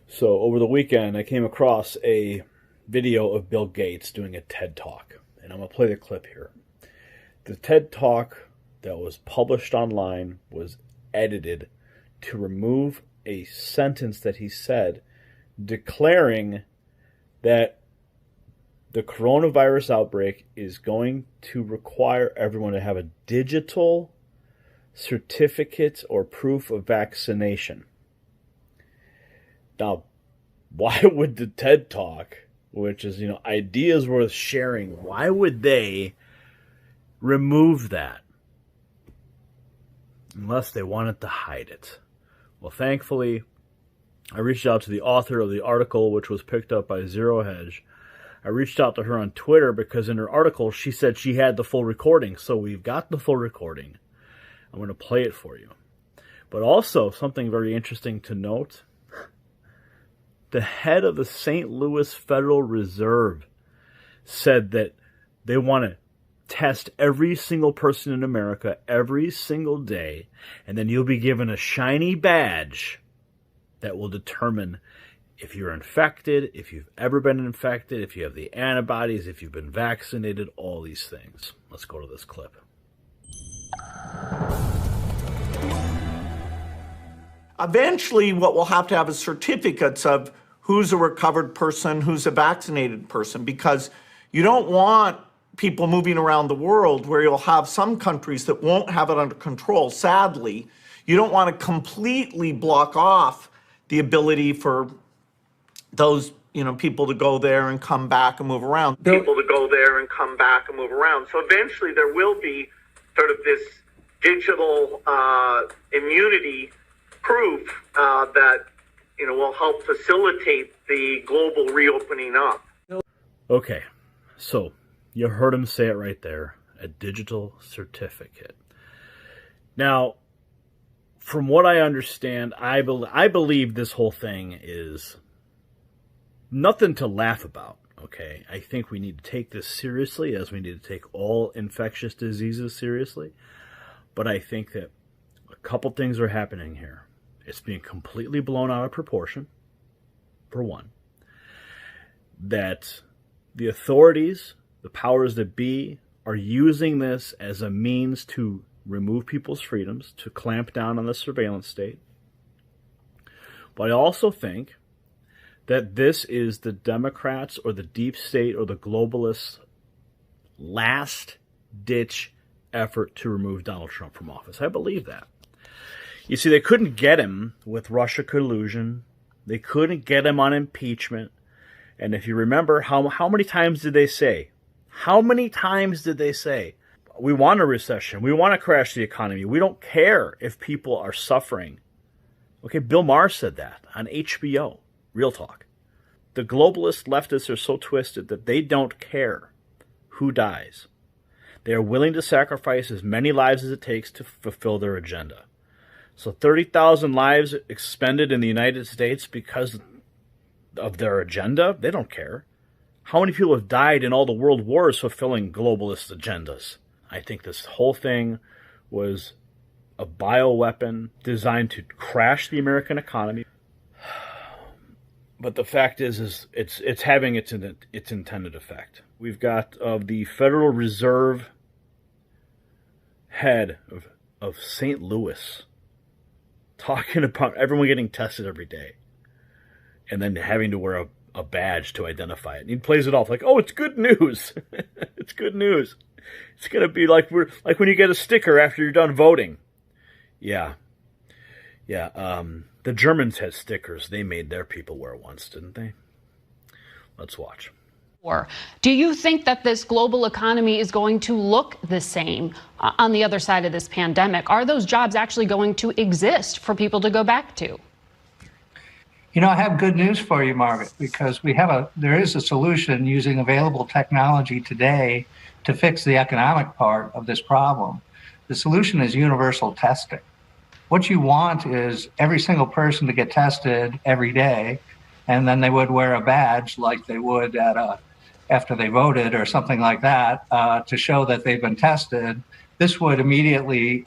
So over the weekend, I came across a video of Bill Gates doing a TED Talk, and I'm going to play the clip here. The TED Talk that was published online was edited to remove a sentence that he said declaring that the coronavirus outbreak is going to require everyone to have a digital certificate or proof of vaccination. Now, why would the TED Talk, which is, ideas worth sharing, why would they remove that? Unless they wanted to hide it. Well, thankfully, I reached out to the author of the article, which was picked up by Zero Hedge. I reached out to her on Twitter because in her article, she said she had the full recording. So we've got the full recording. I'm going to play it for you. But also, something very interesting to note, the head of the St. Louis Federal Reserve said that they want to test every single person in America every single day, and then you'll be given a shiny badge that will determine if you're infected, if you've ever been infected, if you have the antibodies, if you've been vaccinated, all these things. Let's go to this clip. Eventually, what we'll have to have is certificates of who's a recovered person, who's a vaccinated person, because you don't want people moving around the world where you'll have some countries that won't have it under control. Sadly, you don't want to completely block off the ability for those, people to go there and come back and move around. So eventually there will be sort of this digital immunity proof that, will help facilitate the global reopening up. Okay, so you heard him say it right there, a digital certificate. Now, from what I understand, I believe this whole thing is nothing to laugh about, okay? I think we need to take this seriously, as we need to take all infectious diseases seriously. But I think that a couple things are happening here. It's being completely blown out of proportion, for one. That the authorities, the powers that be, are using this as a means to remove people's freedoms, to clamp down on the surveillance state. But I also think that this is the Democrats or the deep state or the globalists' last-ditch effort to remove Donald Trump from office. I believe that. You see, they couldn't get him with Russia collusion. They couldn't get him on impeachment. And if you remember, how many times did they say? How many times did they say, we want a recession, we want to crash the economy, we don't care if people are suffering? Okay, Bill Maher said that on HBO, Real Talk. The globalist leftists are so twisted that they don't care who dies. They are willing to sacrifice as many lives as it takes to fulfill their agenda. So 30,000 lives expended in the United States because of their agenda, they don't care. How many people have died in all the world wars fulfilling globalist agendas? I think this whole thing was a bioweapon designed to crash the American economy. But the fact is it's having its intended effect. We've got the Federal Reserve head of St. Louis talking about everyone getting tested every day and then having to wear a badge to identify it. And he plays it off like, oh, it's good news. It's good news. It's going to be like when you get a sticker after you're done voting. Yeah. The Germans had stickers. They made their people wear once, didn't they? Let's watch. Do you think that this global economy is going to look the same on the other side of this pandemic? Are those jobs actually going to exist for people to go back to? I have good news for you, Margaret, because there is a solution using available technology today to fix the economic part of this problem. The solution is universal testing. What you want is every single person to get tested every day, and then they would wear a badge like they would after they voted or something like that to show that they've been tested, This would immediately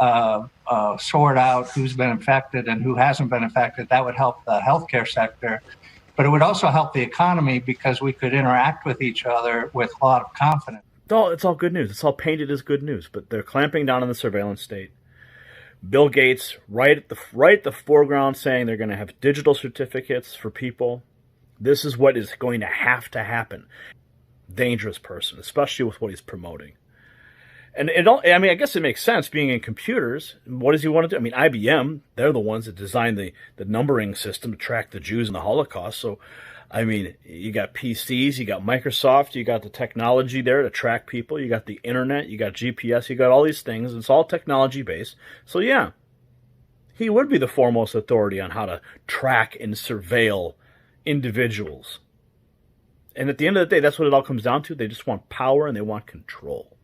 sort out who's been infected and who hasn't been infected. That would help the healthcare sector, but it would also help the economy because we could interact with each other with a lot of confidence. It's all good news. It's all painted as good news, but they're clamping down on the surveillance state. Bill Gates, right at the foreground, saying they're going to have digital certificates for people. This is what is going to happen. Dangerous person, especially with what he's promoting. And I guess it makes sense being in computers. What does he want to do? I mean, IBM, they're the ones that designed the numbering system to track the Jews in the Holocaust. So, I mean, you got PCs, you got Microsoft, you got the technology there to track people, you got the internet, you got GPS, you got all these things. It's all technology based. So, yeah, he would be the foremost authority on how to track and surveil individuals. And at the end of the day, that's what it all comes down to. They just want power and they want control.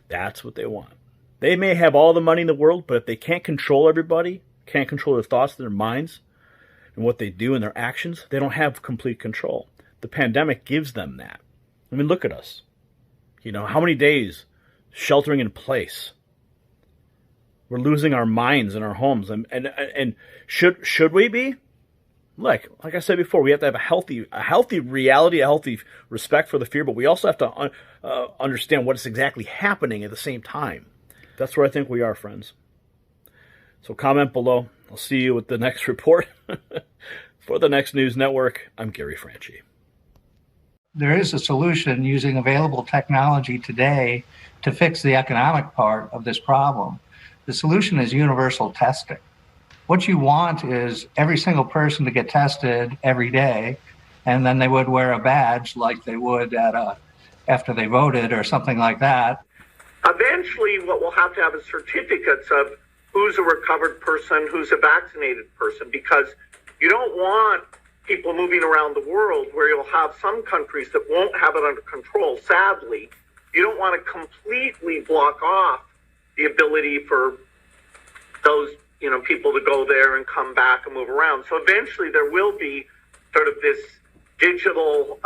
That's what they want. They may have all the money in the world, but if they can't control everybody, can't control their thoughts, their minds, and what they do and their actions, they don't have complete control. The pandemic gives them that. I mean, look at us. You know, how many days sheltering in place? We're losing our minds in our homes. And should we be? Like I said before, we have to have a healthy reality, a healthy respect for the fear, but we also have to understand what is exactly happening at the same time. That's where I think we are, friends. So comment below. I'll see you with the next report. For the Next News Network, I'm Gary Frenchy. There is a solution using available technology today to fix the economic part of this problem. The solution is universal testing. What you want is every single person to get tested every day, and then they would wear a badge like they would after they voted or something like that. Eventually, what we'll have to have is certificates of who's a recovered person, who's a vaccinated person, because you don't want people moving around the world where you'll have some countries that won't have it under control. Sadly, you don't want to completely block off the ability for those people to go there and come back and move around. So eventually there will be sort of this digital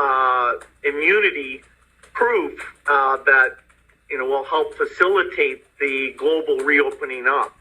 immunity proof that will help facilitate the global reopening up.